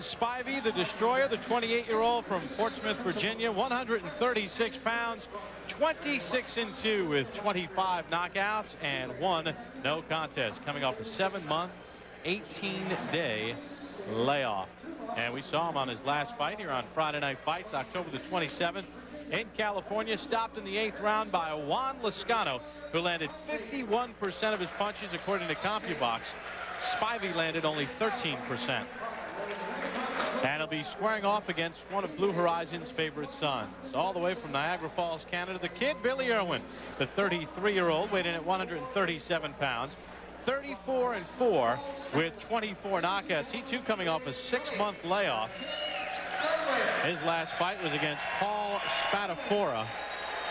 Spivey, the destroyer, the 28-year-old from Portsmouth, Virginia, 136 pounds, 26-2 with 25 knockouts and 1 no contest, coming off a 7-month, 18-day layoff. And we saw him on his last fight here on Friday Night Fights, October the 27th in California, stopped in the 8th round by Juan Lezcano, who landed 51% of his punches according to CompuBox. Spivey landed only 13%. And he'll be squaring off against one of Blue Horizon's favorite sons. All the way from Niagara Falls, Canada, the kid, Billy Irwin, the 33-year-old, weighed in at 137 pounds. 34-4 with 24 knockouts. He, too, coming off a 6-month layoff. His last fight was against Paul Spadafora.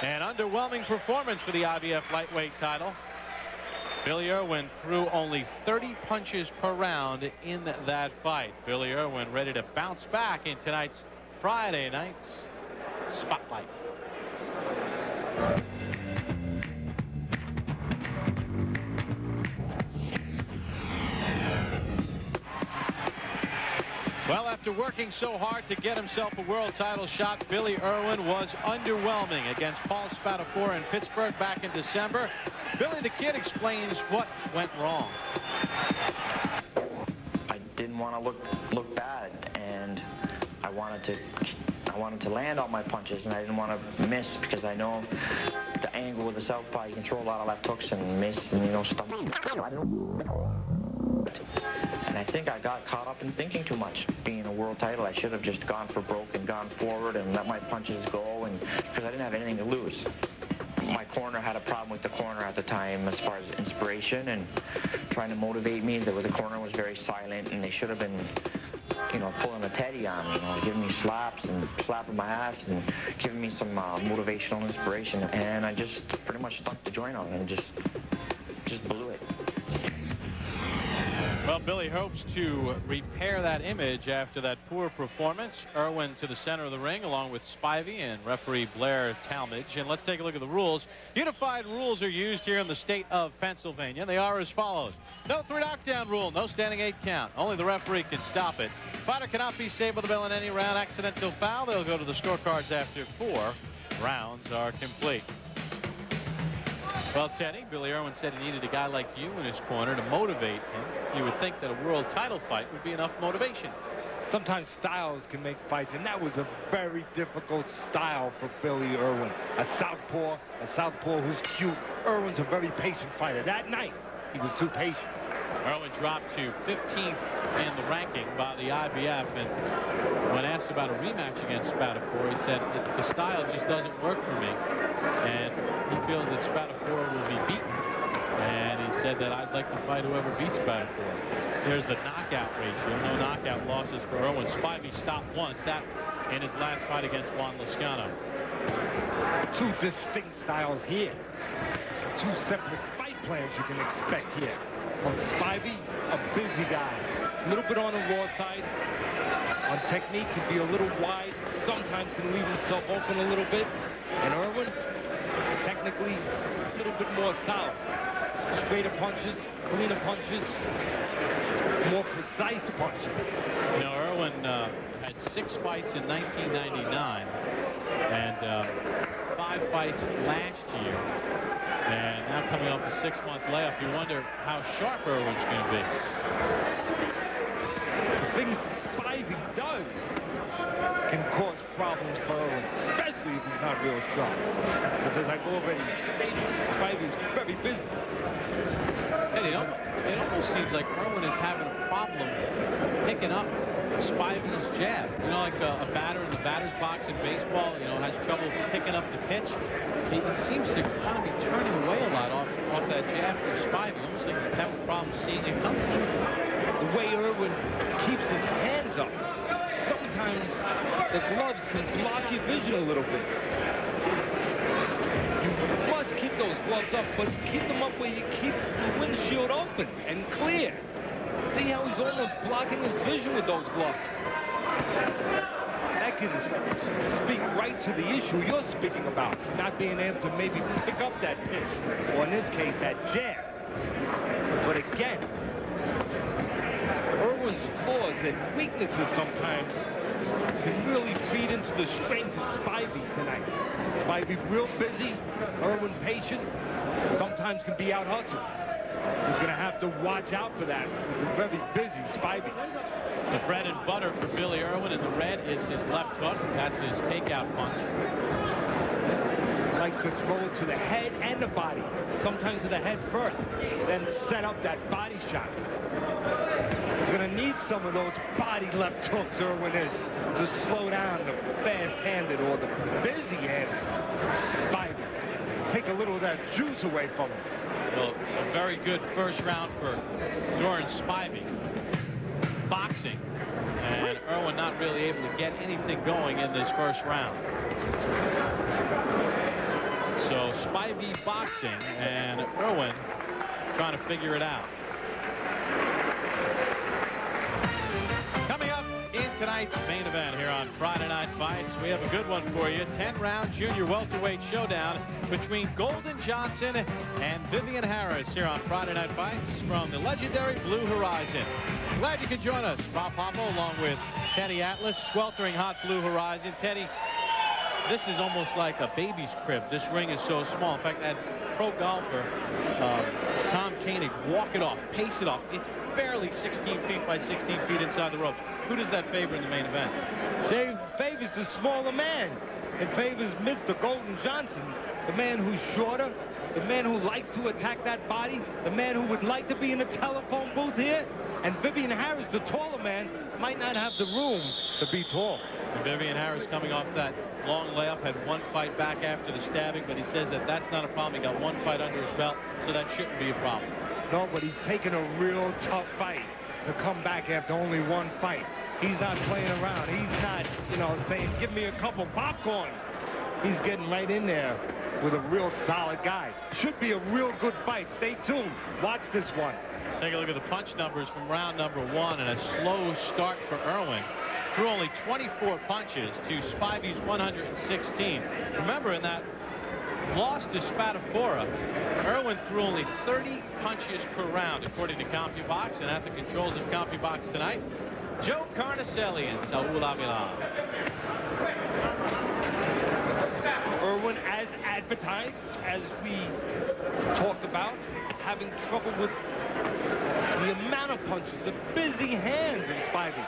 An underwhelming performance for the IBF lightweight title. Billy Irwin threw only 30 punches per round in that fight. Billy Irwin ready to bounce back in tonight's Friday night's Spotlight. Well, after working so hard to get himself a world title shot, Billy Irwin was underwhelming against Paul Spadafora in Pittsburgh back in December. Billy the Kid explains what went wrong. I didn't want to look bad, and I wanted to land all my punches, and I didn't want to miss, because I know the angle with the southpaw, you can throw a lot of left hooks and miss, and, you know, stuff. And I think I got caught up in thinking too much. Being a world title, I should have just gone for broke and gone forward and let my punches go, and because I didn't have anything to lose. My corner had a problem with the corner at the time as far as inspiration and trying to motivate me. The corner was very silent, and they should have been, you know, pulling a teddy on me, you know, giving me slaps and slapping my ass and giving me some motivational inspiration. And I just pretty much stuck the joint on and just blew it. Well, Billy hopes to repair that image after that poor performance. Irwin to the center of the ring along with Spivey and referee Blair Talmadge. And let's take a look at the rules. Unified rules are used here in the state of Pennsylvania. They are as follows. No 3 knockdown rule, no standing 8 count. Only the referee can stop it. Fighter cannot be saved with the bell in any round. Accidental foul, they'll go to the scorecards after 4 rounds are complete. Well, Teddy, Billy Irwin said he needed a guy like you in his corner to motivate him. You would think that a world title fight would be enough motivation. Sometimes styles can make fights, and that was a very difficult style for Billy Irwin. A southpaw who's cute. Irwin's a very patient fighter. That night, he was too patient. Irwin dropped to 15th in the ranking by the IBF, and when asked about a rematch against Spadafora, he said the style just doesn't work for me, and he feels that Spadafora will be beaten, and he said that I'd like to fight whoever beats Spadafora. There's the knockout ratio. No knockout losses for Irwin. Spivey stopped once, that in his last fight against Juan Lezcano. 2 distinct styles here. 2 separate fight plans you can expect here. From Spivey, a busy guy. A little bit on the raw side. On technique, can be a little wide. Sometimes can leave himself open a little bit. And Irwin, technically, a little bit more solid. Straighter punches, cleaner punches, more precise punches. You know, Irwin had 6 fights in 1999 and 5 fights last year. And now coming off a 6-month layoff, you wonder how sharp Irwin's going to be. The things that Spivey does can cause problems for Irwin, especially if he's not real sharp. Because as I've already stated, Spivey is very busy. And it almost seems like Irwin is having a problem picking up Spivey's jab. You know, like a batter in the batter's box in baseball, you know, has trouble picking up the pitch. He seems to kind of be turning away a lot off that jab from Spivey. Almost like he's having a problem seeing it coming. The way Irwin keeps his hands up, sometimes the gloves can block your vision a little bit. You must keep those gloves up, but keep them up where you keep the windshield open and clear. See how he's almost blocking his vision with those gloves. That can speak right to the issue you're speaking about, not being able to maybe pick up that pitch, or in this case, that jab. But again, Irwin's flaws and weaknesses sometimes can really feed into the strengths of Spivey tonight. Spivey real busy, Irwin patient, sometimes can be out-hustled. He's going to have to watch out for that with the very busy Spivey. The bread and butter for Billy Irwin in the red is his left hook. That's his takeout punch. He likes to throw it to the head and the body. Sometimes to the head first, then set up that body shot. He's going to need some of those body left hooks, Irwin is, to slow down the fast-handed or the busy-handed Spivey. Take a little of that juice away from him. Well, a very good first round for Dorin Spivey. Boxing. And Irwin not really able to get anything going in this first round. So Spivey boxing and Irwin trying to figure it out. Coming up in tonight's main event here on Friday Night Fights, we have a good one for you. 10-round junior welterweight showdown between Golden Johnson and Vivian Harris here on Friday Night Fights from the legendary Blue Horizon. Glad you could join us. Bob Popo along with Teddy Atlas, sweltering hot Blue Horizon. Teddy, this is almost like a baby's crib. This ring is so small. In fact, that pro golfer, Tom Koenig, walk it off, pace it off. It's barely 16 feet by 16 feet inside the ropes. Who does that favor in the main event? Favors the smaller man. It favors Mr. Golden Johnson, the man who's shorter, the man who likes to attack that body, the man who would like to be in a telephone booth here. And Vivian Harris, the taller man, might not have the room to be tall. And Vivian Harris coming off that long layup, had one fight back after the stabbing, but he says that that's not a problem. He got one fight under his belt, so that shouldn't be a problem. No, but he's taking a real tough fight to come back after only one fight. He's not playing around. He's not, you know, saying, give me a couple popcorn. He's getting right in there with a real solid guy. Should be a real good fight. Stay tuned. Watch this one. Take a look at the punch numbers from round number one, and a slow start for Irwin. Threw only 24 punches to Spivey's 116. Remember, in that loss to Spatafora, Irwin threw only 30 punches per round, according to CompuBox. And at the controls of CompuBox tonight, Joe Carnicelli and Saul Avila. Irwin, as advertised, as we talked about, having trouble with the amount of punches, the busy hands of Spivey.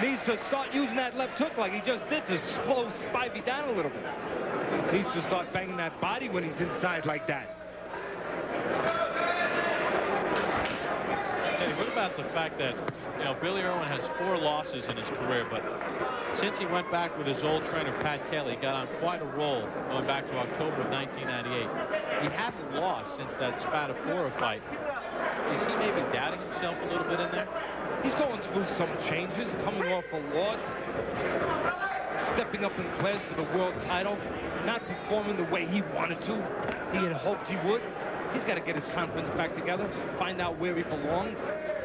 Needs to start using that left hook like he just did to slow Spivey down a little bit. Needs to start banging that body when he's inside like that. Hey, what about the fact that, you know, Billy Irwin has 4 losses in his career, but since he went back with his old trainer, Pat Kelly, got on quite a roll going back to October of 1998. He hasn't lost since that Spatafora fight. Is he maybe doubting himself a little bit in there? He's going through some changes, coming off a loss, stepping up in class to the world title, not performing the way he wanted to. He had hoped he would. He's got to get his confidence back together, find out where he belongs,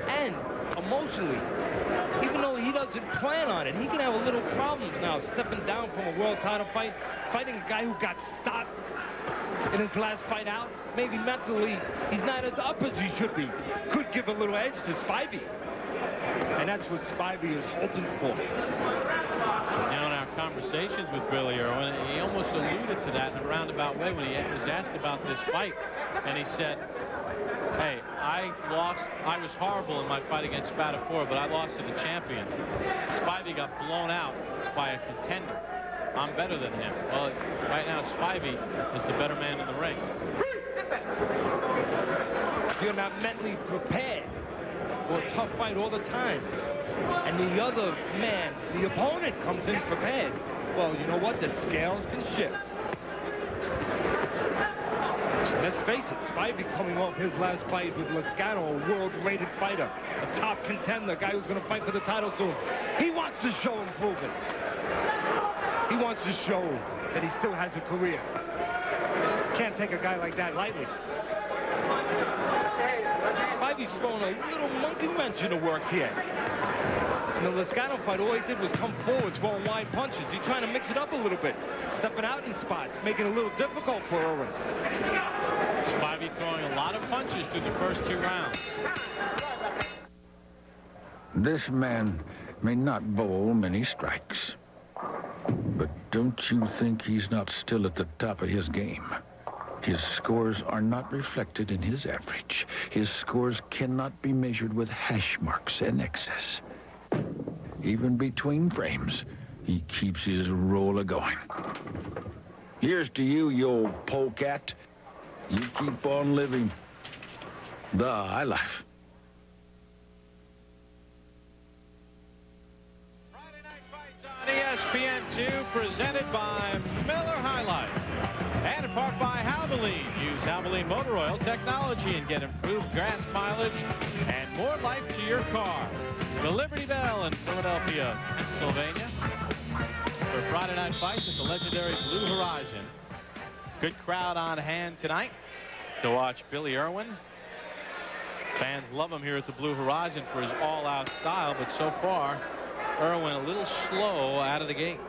and emotionally, even though he doesn't plan on it, he can have a little problems now stepping down from a world title fight, fighting a guy who got stopped in his last fight out. Maybe mentally, he's not as up as he should be. Could give a little edge to Spivey. And that's what Spivey is hoping for. Now, in our conversations with Billy Irwin, he almost alluded to that in a roundabout way when he was asked about this fight. And he said, hey, I was horrible in my fight against Spatafora, but I lost to the champion. Spivey got blown out by a contender. I'm better than him. Well, right now, Spivey is the better man in the ring. You're not mentally prepared for a tough fight all the time. And the other man, the opponent, comes in prepared. Well, you know what? The scales can shift. Let's face it, Spivey coming off his last fight with Lascano, a world-rated fighter, a top contender, a guy who's going to fight for the title soon. He wants to show improvement. He wants to show that he still has a career. Can't take a guy like that lightly. Spivey's throwing a little monkey wrench in the works here. In the Lascano fight, all he did was come forward, throwing wide punches. He's trying to mix it up a little bit, stepping out in spots, making it a little difficult for Irwin. Spivey throwing a lot of punches through the first 2 rounds. This man may not bowl many strikes. But don't you think he's not still at the top of his game? His scores are not reflected in his average. His scores cannot be measured with hash marks and excess. Even between frames, he keeps his roll a-going. Here's to you, you old polecat. You keep on living the high life. Friday Night Fights on ESPN2, presented by Miller High Life. And in part by Valvoline. Use Valvoline motor oil technology and get improved gas mileage and more life to your car. The Liberty Bell in Philadelphia, Pennsylvania. For Friday Night Fights at the legendary Blue Horizon. Good crowd on hand tonight to watch Billy Irwin. Fans love him here at the Blue Horizon for his all-out style, but so far, Irwin a little slow out of the gate.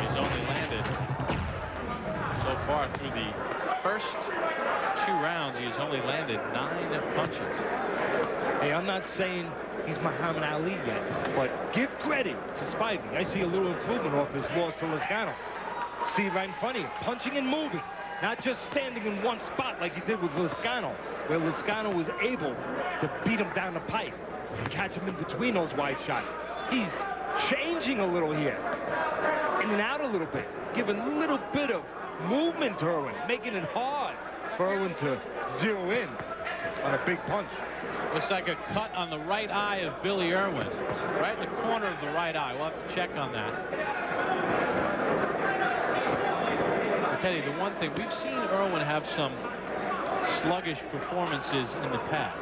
He's only landed so far through the first 2 rounds. He's only landed 9 punches. Hey, I'm not saying he's Muhammad Ali yet, but give credit to Spivey. I see a little improvement off his loss to Lozano. See right in front of you, punching and moving, not just standing in one spot like he did with Lozano, where Lozano was able to beat him down the pipe and catch him in between those wide shots. He's changing a little here, in and out a little bit, giving a little bit of movement to Irwin, making it hard for Irwin to zero in on a big punch. Looks like a cut on the right eye of Billy Irwin. Right in the corner of the right eye. We'll have to check on that. I'll tell you the one thing. We've seen Irwin have some sluggish performances in the past.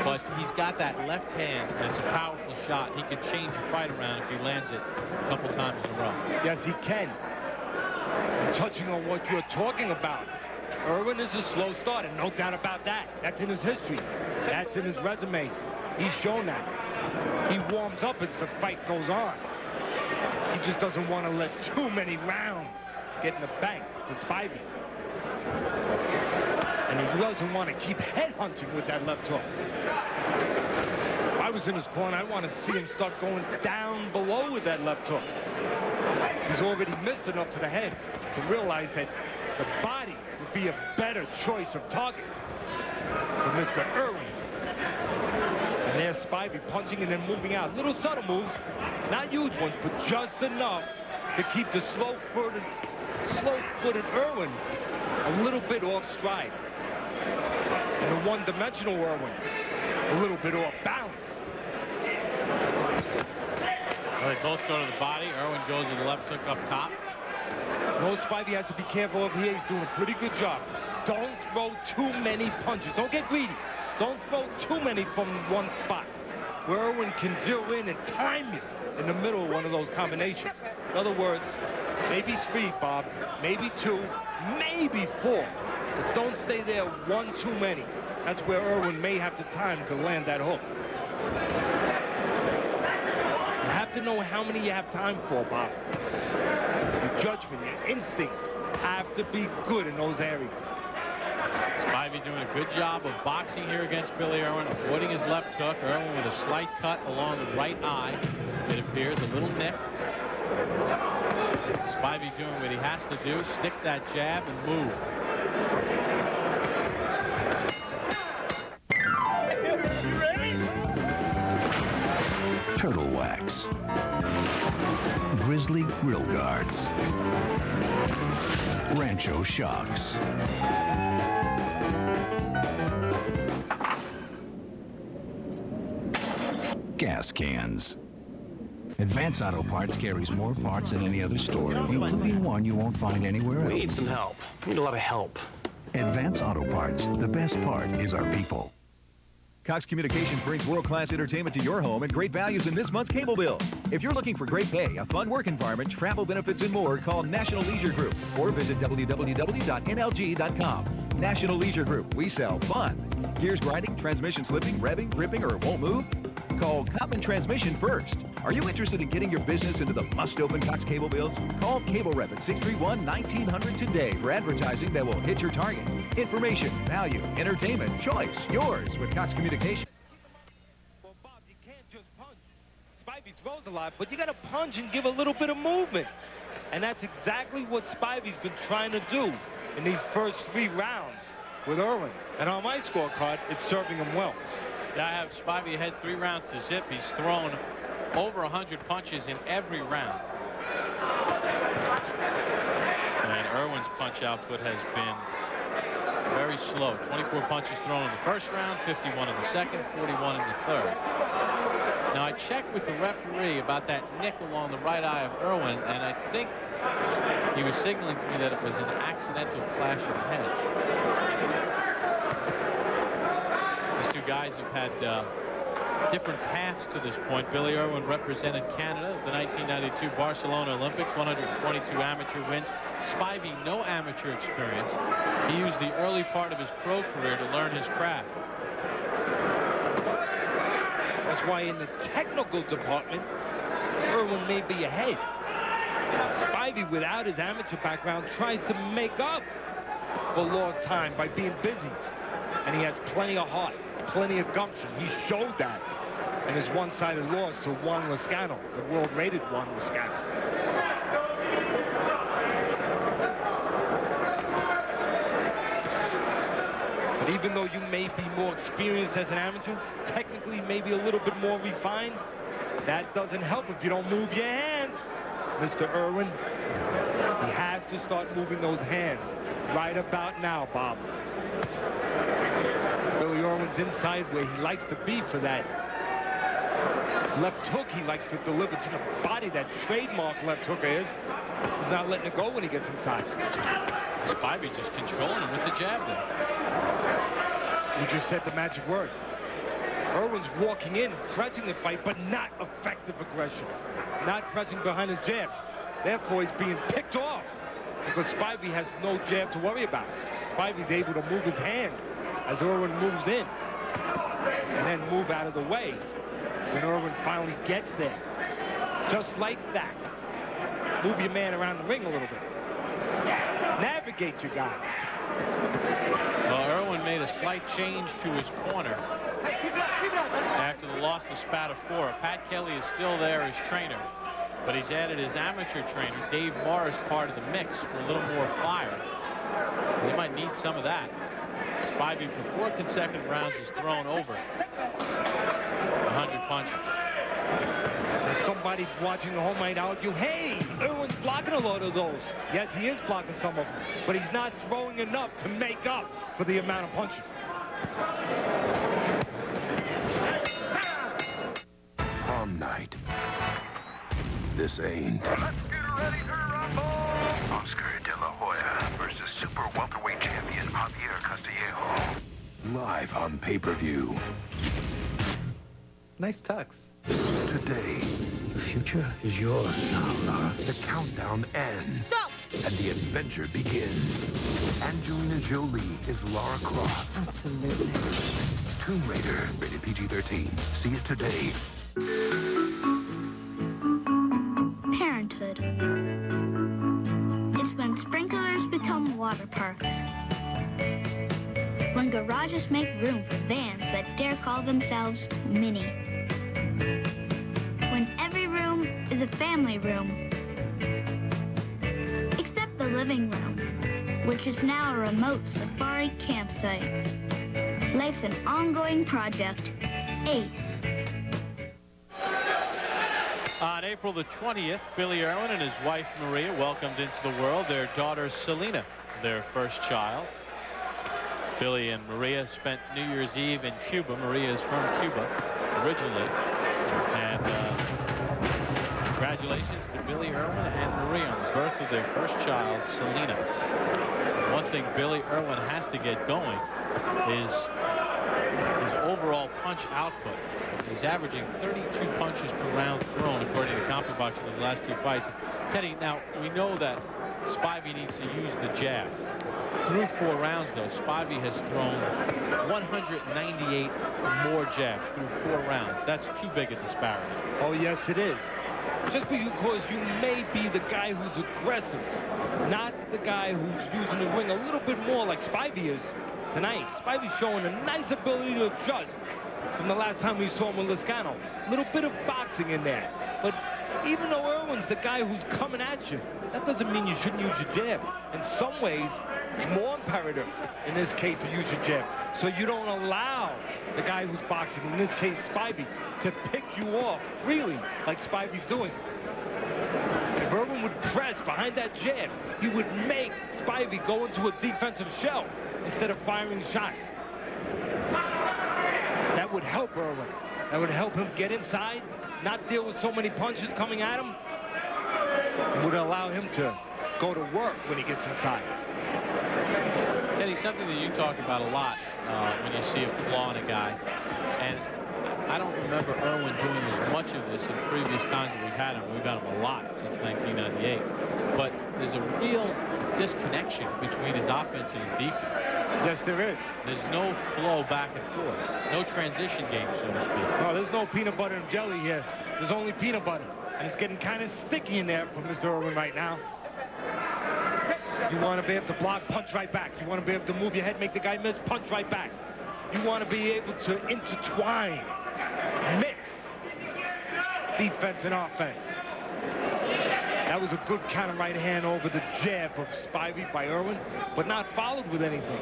But he's got that left hand that's a powerful shot. He could change a fight around if he lands it a couple times in a row. Yes, he can. And touching on what you're talking about, Irwin is a slow starter, no doubt about that. That's in his history. That's in his resume. He's shown that. He warms up as the fight goes on. He just doesn't want to let too many rounds get in the bank to Spivey. And he doesn't want to keep headhunting with that left hook. If I was in his corner, I want to see him start going down below with that left hook. He's already missed enough to the head to realize that the body would be a better choice of target for Mr. Irwin. And there's Spivey punching and then moving out. Little subtle moves, not huge ones, but just enough to keep the slow-footed Irwin a little bit off stride. And the one-dimensional Irwin a little bit off balance. Well, they both go to the body. Irwin goes to the left hook up top. No, Spivey has to be careful over here. He's doing a pretty good job. Don't throw too many punches. Don't get greedy. Don't throw too many from one spot, where Irwin can zero in and time you in the middle of one of those combinations. In other words, maybe 3, Bob, maybe 2, maybe 4. But don't stay there one too many. That's where Irwin may have the time to land that hook. You have to know how many you have time for, Bob. Your judgment, your instincts have to be good in those areas. Spivey doing a good job of boxing here against Billy Irwin, avoiding his left hook. Irwin with a slight cut along the right eye. It appears a little nick. Spivey doing what he has to do, stick that jab and move. You ready? Turtle Wax, Grizzly Grill Guards, Rancho Shocks, gas cans. Advance Auto Parts carries more parts than any other store, including one you won't find anywhere else. We need some help. We need a lot of help. Advance Auto Parts. The best part is our people. Cox Communications brings world-class entertainment to your home and great values in this month's cable bill. If you're looking for great pay, a fun work environment, travel benefits, and more, call National Leisure Group or visit www.nlg.com. National Leisure Group. We sell fun. Gears grinding, transmission slipping, revving, gripping, or it won't move? Call Common Transmission first. Are you interested in getting your business into the must-open Cox Cable bills? Call Cable Rep at 631-1900 today for advertising that will hit your target. Information, value, entertainment, choice, yours with Cox Communication. Well, Bob, you can't just punch. Spivey throws a lot, but you got to punch and give a little bit of movement. And that's exactly what Spivey's been trying to do in these first 3 rounds with Irwin. And on my scorecard, it's serving him well. Yeah, I have Spivey ahead 3 rounds to zip. He's thrown over 100 punches in every round. And Irwin's punch output has been very slow. 24 punches thrown in the first round, 51 in the second, 41 in the third. Now, I checked with the referee about that nickel on the right eye of Irwin, and I think he was signaling to me that it was an accidental clash of heads. These two guys have had different paths to this point. Billy Irwin represented Canada at the 1992 Barcelona Olympics, 122 amateur wins. Spivey, no amateur experience. He used the early part of his pro career to learn his craft. That's why in the technical department, Irwin may be ahead. Spivey, without his amateur background, tries to make up for lost time by being busy. And he has plenty of heart, plenty of gumption. He showed that in his one-sided loss to Juan Lozcano, the world-rated Juan Lozcano. But even though you may be more experienced as an amateur, technically maybe a little bit more refined, that doesn't help if you don't move your hands, Mr. Irwin. He has to start moving those hands right about now, Bob. Billy Irwin's inside where he likes to be for that left hook he likes to deliver to the body, that trademark left hook of his. He's not letting it go when he gets inside. Spivey's just controlling him with the jab there. You just said the magic word. Irwin's walking in, pressing the fight, but not effective aggression. Not pressing behind his jab. Therefore, he's being picked off because Spivey has no jab to worry about. Spivey's able to move his hands as Irwin moves in and then move out of the way when Irwin finally gets there. Just like that. Move your man around the ring a little bit. Navigate your guy. Well, Irwin made a slight change to his corner after the loss to Spatafora. Pat Kelly is still there as trainer, but he's added his amateur trainer, Dave Morris, part of the mix for a little more fire. They might need some of that. Spivey for 4 consecutive rounds has thrown over 100 punches. There's somebody watching the home might argue, hey, Irwin's blocking a lot of those. Yes, he is blocking some of them, but he's not throwing enough to make up for the amount of punches. Prom night. This ain't. Let's get ready to rumble! Oscar De La Hoya versus super welterweight champion Javier Castillejo. Live on pay-per-view. Nice tux. Today. The future is yours now, Laura. The countdown ends. Stop! And the adventure begins. Angelina Jolie is Lara Croft. Absolutely. Tomb Raider, rated PG-13. See it today. Parenthood. It's when sprinklers become water parks. When garages make room for vans that dare call themselves mini. When every room is a family room. Except the living room, which is now a remote safari campsite. Life's an ongoing project. Ace. On April the 20th, Billy Irwin and his wife Maria welcomed into the world their daughter Selena, their first child. Billy and Maria spent New Year's Eve in Cuba. Maria is from Cuba originally. And congratulations to Billy Irwin and Maria on the birth of their first child, Selena. One thing Billy Irwin has to get going is his overall punch output. He's averaging 32 punches per round thrown, according to CompuBox, in his last 2 fights. Teddy, now we know that Spivey needs to use the jab. Through 4 rounds, though, Spivey has thrown 198 more jabs through 4 rounds. That's too big a disparity. Oh, yes, it is. Just because you may be the guy who's aggressive, not the guy who's using the ring a little bit more like Spivey is tonight. Spivey's showing a nice ability to adjust from the last time we saw him with Lozano. A little bit of boxing in there. But even though Irwin's the guy who's coming at you, that doesn't mean you shouldn't use your jab. In some ways, it's more imperative in this case to use your jab, so you don't allow the guy who's boxing, in this case Spivey, to pick you off freely like Spivey's doing. If Irwin would press behind that jab, he would make Spivey go into a defensive shell instead of firing shots. That would help Irwin. That would help him get inside, not deal with so many punches coming at him. It would allow him to go to work when he gets inside. Teddy, something that you talk about a lot when you see a flaw in a guy, and I don't remember Irwin doing as much of this in previous times that we've had him. We've had him a lot since 1998. But there's a real disconnection between his offense and his defense. Yes, there is. There's no flow back and forth. No transition game, so to speak. No, there's no peanut butter and jelly here. There's only peanut butter. And it's getting kind of sticky in there for Mr. Irwin right now. You want to be able to block, punch right back. You want to be able to move your head, make the guy miss, punch right back. You want to be able to intertwine, mix defense and offense. That was a good counter right hand over the jab of Spivey by Irwin, but not followed with anything.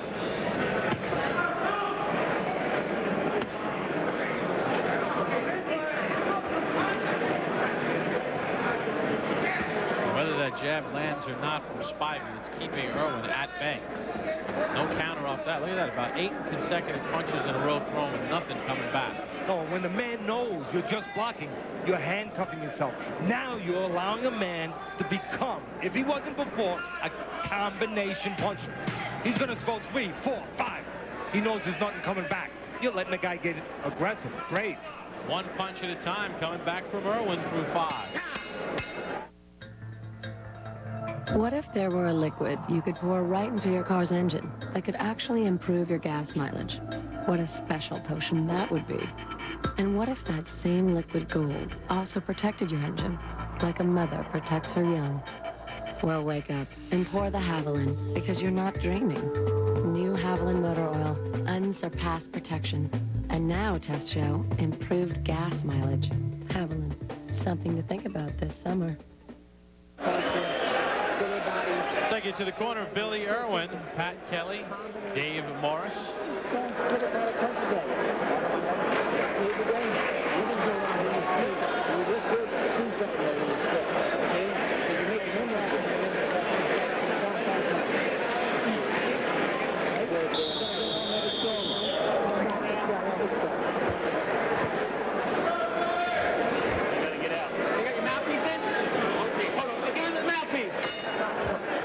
Whether that jab lands or not from Spivey, it's keeping Irwin at bay. No counter off that. Look at that, about 8 consecutive punches in a row thrown with nothing coming back. No, when the man knows you're just blocking, you're handcuffing yourself. Now you're allowing a man to become, if he wasn't before, a combination puncher. He's going to throw 3, 4, 5. He knows there's nothing coming back. You're letting the guy get aggressive. Great. One punch at a time coming back from Irwin through 5. What if there were a liquid you could pour right into your car's engine that could actually improve your gas mileage? What a special potion that would be. And what if that same liquid gold also protected your engine, like a mother protects her young? Well, wake up and pour the Haviland, because you're not dreaming. New Haviland motor oil, unsurpassed protection, and now, test show, improved gas mileage. Haviland, something to think about this summer. Take it to the corner of Billy Irwin, Pat Kelly, Dave Morris.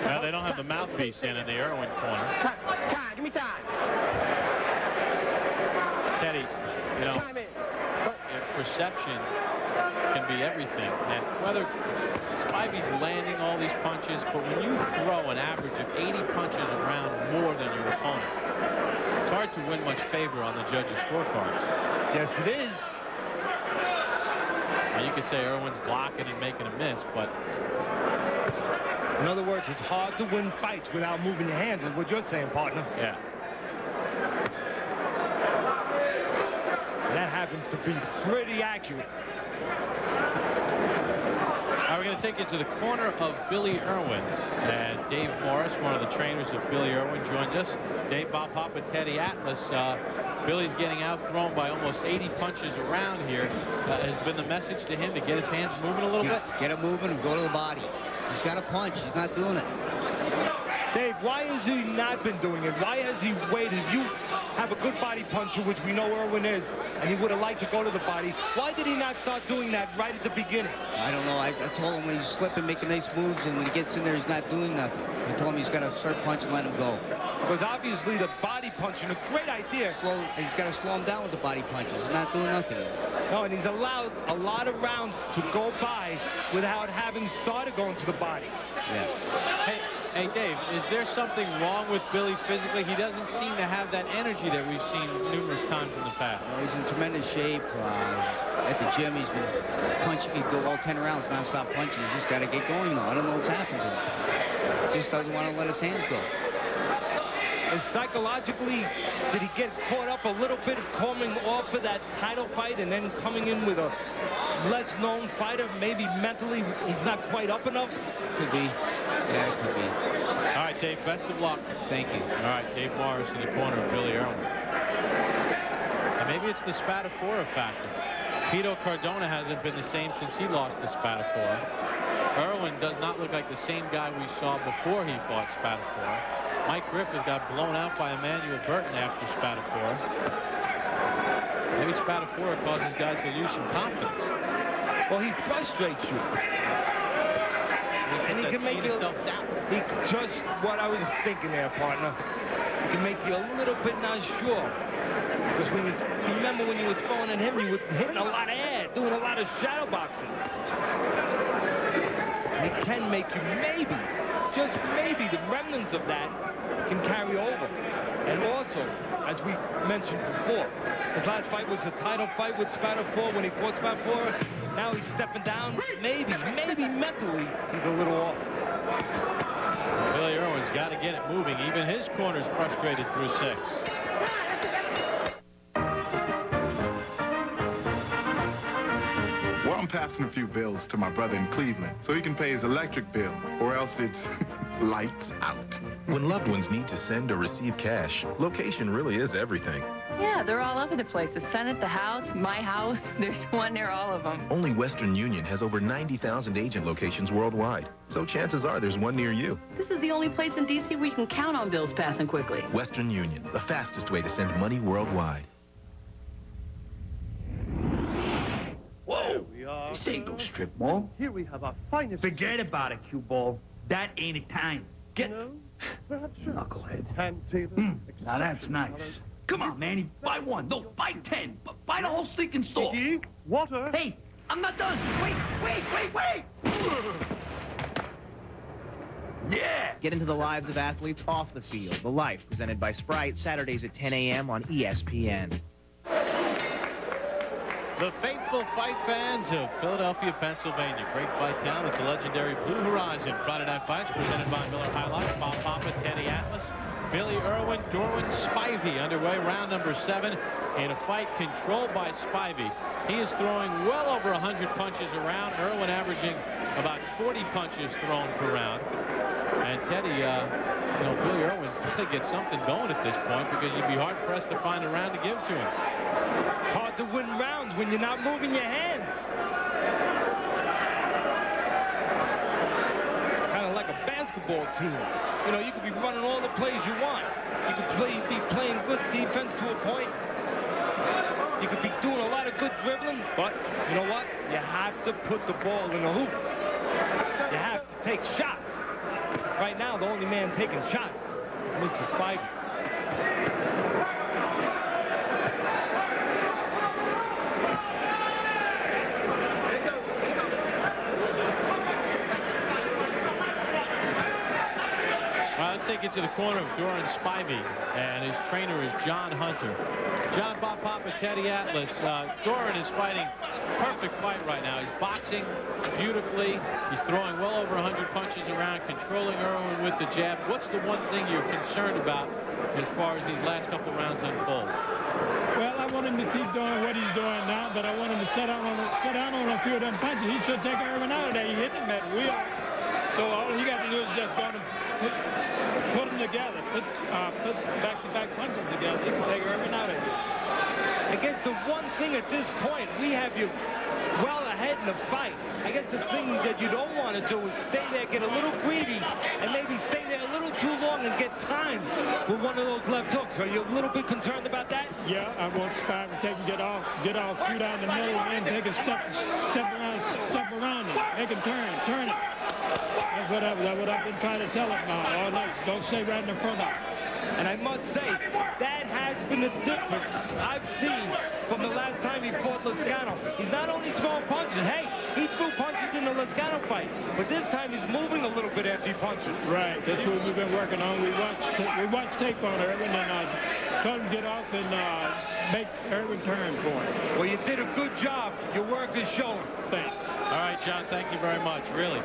Well, they don't have the mouthpiece in the Irwin corner. Time, give me time. Teddy, you know, perception can be everything. And whether Spivey's landing all these punches, but when you throw an average of 80 punches around more than your opponent, it's hard to win much favor on the judges' scorecards. Yes, it is. Now, you could say Irwin's blocking and making a miss, but in other words, it's hard to win fights without moving your hands, is what you're saying, partner. Yeah. And that happens to be pretty accurate. Now we're going to take you to the corner of Billy Irwin. And Dave Morris, one of the trainers of Billy Irwin, joins us. Dave, Bob Papa, Teddy Atlas. Billy's getting outthrown by almost 80 punches around here. Has been the message to him to get his hands moving a little bit? Get him moving and go to the body. He's got a punch. He's not doing it. Dave, why has he not been doing it? Why has he waited? You have a good body puncher, which we know Irwin is, and he would have liked to go to the body. Why did he not start doing that right at the beginning? I don't know. I told him when he's slipping, making nice moves, and when he gets in there, he's not doing nothing. I told him he's got to start punching, let him go. Because obviously the body punching, a great idea. He's got to slow him down with the body punches. He's not doing nothing. No, and he's allowed a lot of rounds to go by without having started going to the body. Yeah. Hey, Hey, Dave, is there something wrong with Billy physically? He doesn't seem to have that energy that we've seen numerous times in the past. He's in tremendous shape. At the gym, he's been punching. He'd go all 10 rounds, non-stop punching. He's just got to get going, though. I don't know what's happened to him. Just doesn't want to let his hands go. And psychologically, did he get caught up a little bit coming off of that title fight and then coming in with a less-known fighter? Maybe mentally he's not quite up enough? Could be. Yeah, it could be. All right, Dave, best of luck. Thank you. All right, Dave Morris in the corner of Billy Irwin. And maybe it's the Spadafora factor. Pito Cardona hasn't been the same since he lost to Spadafora. Irwin does not look like the same guy we saw before he fought Spadafora. Mike Griffith got blown out by Emmanuel Burton after Spadafora. Maybe Spadafora causes guys to lose some confidence. Well, he frustrates you. And he can make you self-doubt. Just what I was thinking there, partner. He can make you a little bit not sure. Because when you remember when you were throwing at him, you were hitting a lot of air, doing a lot of shadow boxing. And it can make you maybe, just maybe, the remnants of that can carry over. And also, as we mentioned before, his last fight was a title fight with Spadafora. When he fought Spadafora, now he's stepping down. Maybe mentally, he's a little off. Billy Irwin's got to get it moving. Even his corner's frustrated through 6. Well, I'm passing a few bills to my brother in Cleveland so he can pay his electric bill, or else it's lights out. When loved ones need to send or receive cash, location really is everything. Yeah, they're all over the place. The Senate, the House, my house. There's one near all of them. Only Western Union has over 90,000 agent locations worldwide, so chances are there's one near you. This is the only place in D.C. where you can count on bills passing quickly. Western Union, the fastest way to send money worldwide. Whoa! This ain't no strip mall. Here we have our finest. Forget about it, cue ball. That ain't a time. Get. No, perhaps knucklehead. Now that's nice. Come on, Manny. Buy one. No, buy 10. But buy the whole stinking store. Iggy, water. Hey, I'm not done. Wait. Yeah! Get into the lives of athletes off the field. The Life, presented by Sprite, Saturdays at 10 a.m. on ESPN. The faithful fight fans of Philadelphia, Pennsylvania. Great fight town at the legendary Blue Horizon. Friday Night Fights presented by Miller High Life, Bob Papa, Teddy Atlas, Billy Irwin, Dorin, Spivey. Underway, round number 7 in a fight controlled by Spivey. He is throwing well over 100 punches around. Irwin averaging about 40 punches thrown per round. And Teddy, Billy Irwin's got to get something going at this point because you'd be hard-pressed to find a round to give to him. It's hard to win rounds when you're not moving your hands. It's kind of like a basketball team. You know, you could be running all the plays you want. You could be playing good defense to a point. You could be doing a lot of good dribbling, but you know what? You have to put the ball in the hoop. You have to take shots. Right now, the only man taking shots is Mr. Spivey. Let's take it to the corner of Dorin Spivey, and his trainer is John Hunter. John Bob Papa, Teddy Atlas. Dorin is fighting perfect fight right now. He's boxing beautifully. He's throwing well over 100 punches around, controlling Irwin with the jab. What's the one thing you're concerned about as far as these last couple rounds unfold? Well, I want him to keep doing what he's doing now, but I want him to sit down on a few of them punches. He should take Irwin out of there. He hit him that wheel. So all you got to do is just go to put them together, put back-to-back punches together. You can take Irwin out of here. I guess the one thing at this point, we have you well ahead in the fight. I guess the thing that you don't want to do is stay there, get a little greedy, and maybe stay there a little too long and get timed with one of those left hooks. Are you a little bit concerned about that? Yeah, I want Spivey to get off, shoot down the middle, and take a step around him. Make him turn it. That's what I've been trying to tell him all night. Don't stay right in the front of him. And I must say, that has been the difference I've seen from the last time he fought Lozcano. He's not only throwing punches. Hey, he threw punches in the Lozcano fight, but this time he's moving a little bit after he punches. Right, that's what we've been working on. We watched tape on Irwin and told him to get off and make Irwin turn for him. Well, you did a good job. Your work is showing. Thanks. All right, John, thank you very much. Really.